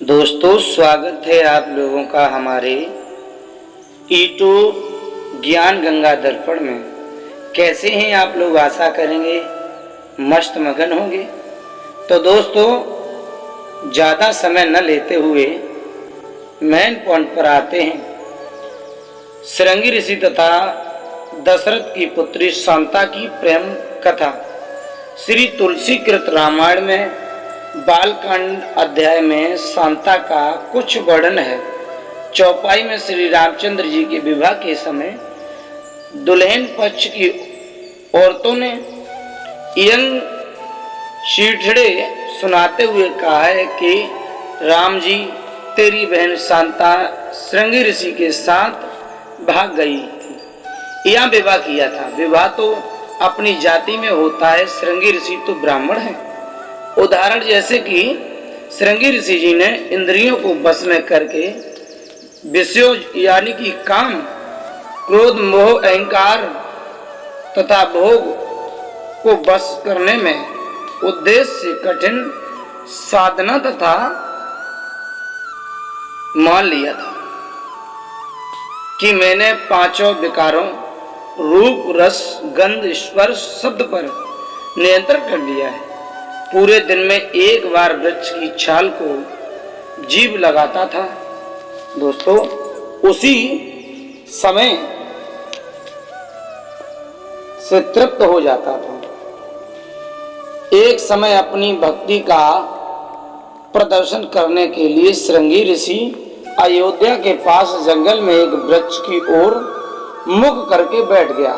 दोस्तों, स्वागत है आप लोगों का हमारे यूट्यूब ज्ञान गंगा दर्पण में। कैसे हैं आप लोग? आशा करेंगे मस्त मगन होंगे। तो दोस्तों, ज़्यादा समय न लेते हुए मेन पॉइंट पर आते हैं। श्रृंगी ऋषि तथा दशरथ की पुत्री शांता की प्रेम कथा श्री तुलसीकृत रामायण में बालकांड अध्याय में शांता का कुछ वर्णन है। चौपाई में श्री रामचंद्र जी के विवाह के समय दुल्हन पक्ष की औरतों ने यंग शीठड़े सुनाते हुए कहा है कि राम जी, तेरी बहन शांता श्रृंगी ऋषि के साथ भाग गई थी। यहाँ विवाह किया था। विवाह तो अपनी जाति में होता है, श्रृंगी ऋषि तो ब्राह्मण है। उदाहरण जैसे कि श्रृंगी ऋषि जी ने इंद्रियों को बस में करके विषयों यानी कि काम, क्रोध, मोह, अहंकार तथा भोग को बस करने में उद्देश्य से कठिन साधना तथा मान लिया था कि मैंने पांचों विकारों रूप, रस, गंध, स्पर्श, शब्द पर नियंत्रण कर लिया है। पूरे दिन में एक बार वृक्ष की छाल को जीभ लगाता था। दोस्तों, उसी समय से तृप्त हो जाता था। एक समय अपनी भक्ति का प्रदर्शन करने के लिए श्रृंगी ऋषि अयोध्या के पास जंगल में एक वृक्ष की ओर मुख करके बैठ गया।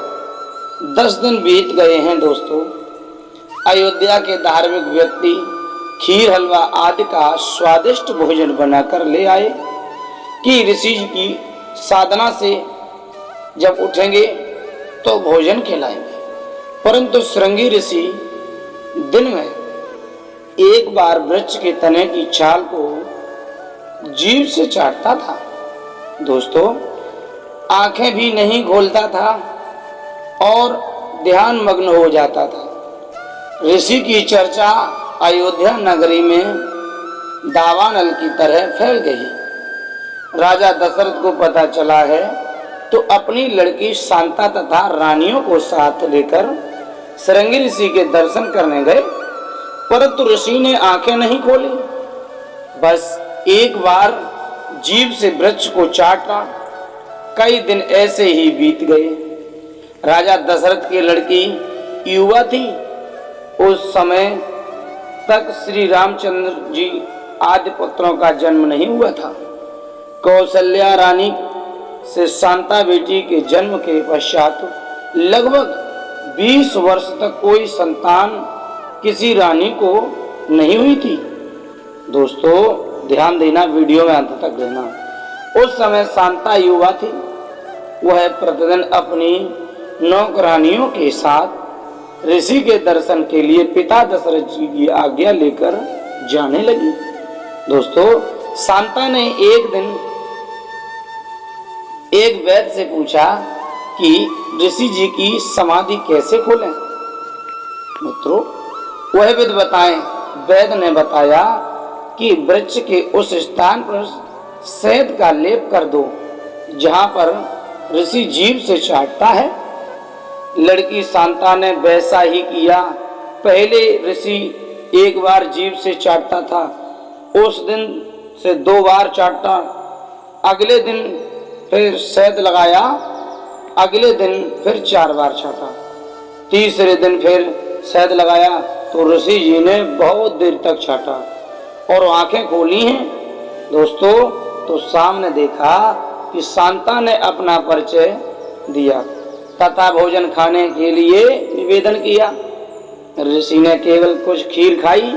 10 दिन बीत गए हैं दोस्तों। अयोध्या के धार्मिक व्यक्ति खीर, हलवा आदि का स्वादिष्ट भोजन बनाकर ले आए कि ऋषि की साधना से जब उठेंगे तो भोजन खिलाएंगे। परंतु श्रृंगी ऋषि दिन में एक बार वृक्ष के तने की छाल को जीभ से चाटता था। दोस्तों, आंखें भी नहीं खोलता था और ध्यान मग्न हो जाता था। ऋषि की चर्चा अयोध्या नगरी में दावानल की तरह फैल गई। राजा दशरथ को पता चला है तो अपनी लड़की शांता तथा रानियों को साथ लेकर श्रृंगी ऋषि के दर्शन करने गए। परंतु ऋषि ने आंखें नहीं खोली, बस एक बार जीभ से वृक्ष को चाटा। कई दिन ऐसे ही बीत गए। राजा दशरथ की लड़की युवा थी। उस समय तक श्री रामचंद्र जी आदि पुत्रों का जन्म नहीं हुआ था। कौशल्या रानी से शांता बेटी के जन्म के पश्चात लगभग 20 वर्ष तक कोई संतान किसी रानी को नहीं हुई थी। दोस्तों, ध्यान देना, वीडियो में अंत तक रहना। उस समय शांता युवा थी। वह प्रतिदिन अपनी नौकरानियों के साथ ऋषि के दर्शन के लिए पिता दशरथ जी की आज्ञा लेकर जाने लगी। दोस्तों, शांता ने एक दिन एक वैद्य से पूछा कि ऋषि जी की समाधि कैसे खोलें। मित्रों, वह वैद्य ने बताया कि वृक्ष के उस स्थान पर शहद का लेप कर दो जहां पर ऋषि जीभ से चाटता है। लड़की शांता ने वैसा ही किया। पहले ऋषि एक बार जीभ से चाटता था, उस दिन से 2 बार चाटा। अगले दिन फिर शहद लगाया, अगले दिन फिर 4 बार चाटा। तीसरे दिन फिर शहद लगाया तो ऋषि जी ने बहुत देर तक चाटा और आंखें खोली हैं दोस्तों, तो सामने देखा कि शांता ने अपना परिचय दिया तथा भोजन खाने के लिए निवेदन किया। ऋषि ने केवल कुछ खीर खाई।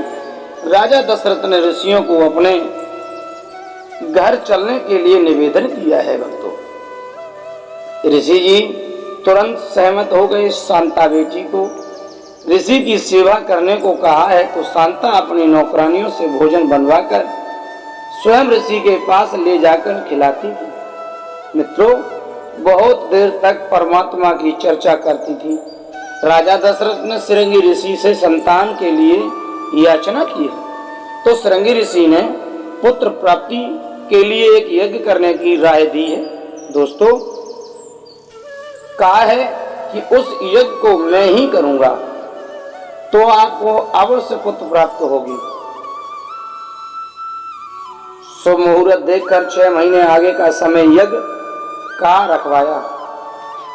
राजा दशरथ ने ऋषियों को अपने घर चलने के लिए निवेदन किया है। भक्तों, ऋषि जी तुरंत सहमत हो गए। शांता बेटी को ऋषि की सेवा करने को कहा है तो शांता अपनी नौकरानियों से भोजन बनवाकर स्वयं ऋषि के पास ले जाकर खिलाती थी। मित्रों, बहुत देर तक परमात्मा की चर्चा करती थी। राजा दशरथ ने श्रृंगी ऋषि से संतान के लिए याचना की है तो श्रृंगी ऋषि ने पुत्र प्राप्ति के लिए एक यज्ञ करने की राय दी है। दोस्तों, कहा है कि उस यज्ञ को मैं ही करूंगा तो आपको अवश्य पुत्र प्राप्त होगी। शुभ मुहूर्त देखकर 6 महीने आगे का समय यज्ञ का रखवाया।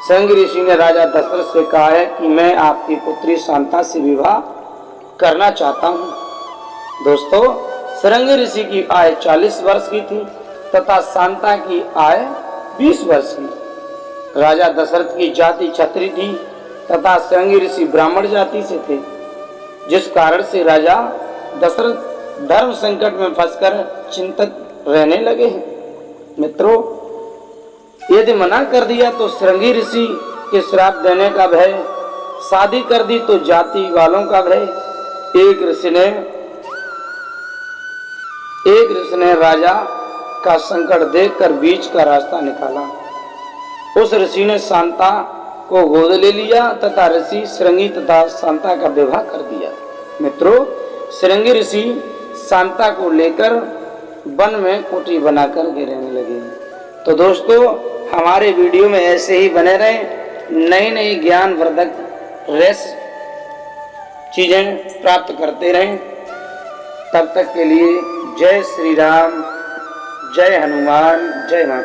श्रृंगी ऋषि ने राजा दशरथ से कहा है कि मैं आपकी पुत्री शांता से विवाह करना चाहता हूं। दोस्तों, श्रृंगी ऋषि की आयु 40 वर्ष की थी तथा शांता की आयु 20 वर्ष की। राजा दशरथ की जाति क्षत्रिय थी तथा श्रृंगी ऋषि ब्राह्मण जाति से थे, जिस कारण से राजा दशरथ धर्म संकट में फंसकर चिंतित रहने लगे हैं। मित्रों, यदि मना कर दिया तो श्रृंगी ऋषि के श्राप देने का भय, शादी कर दी तो जाति वालों का भय। एक ऋषि ने राजा का संकट देखकर बीच का रास्ता निकाला। उस ऋषि ने शांता को गोद ले लिया तथा ऋषि श्रृंगी तथा शांता का विवाह कर दिया। मित्रों, श्रृंगी ऋषि शांता को लेकर वन में कुटी बनाकर के रहने लगे। तो दोस्तों, हमारे वीडियो में ऐसे ही बने रहें, नई नई ज्ञानवर्धक चीजें प्राप्त करते रहें। तब तक के लिए जय श्री राम, जय हनुमान, जय माता।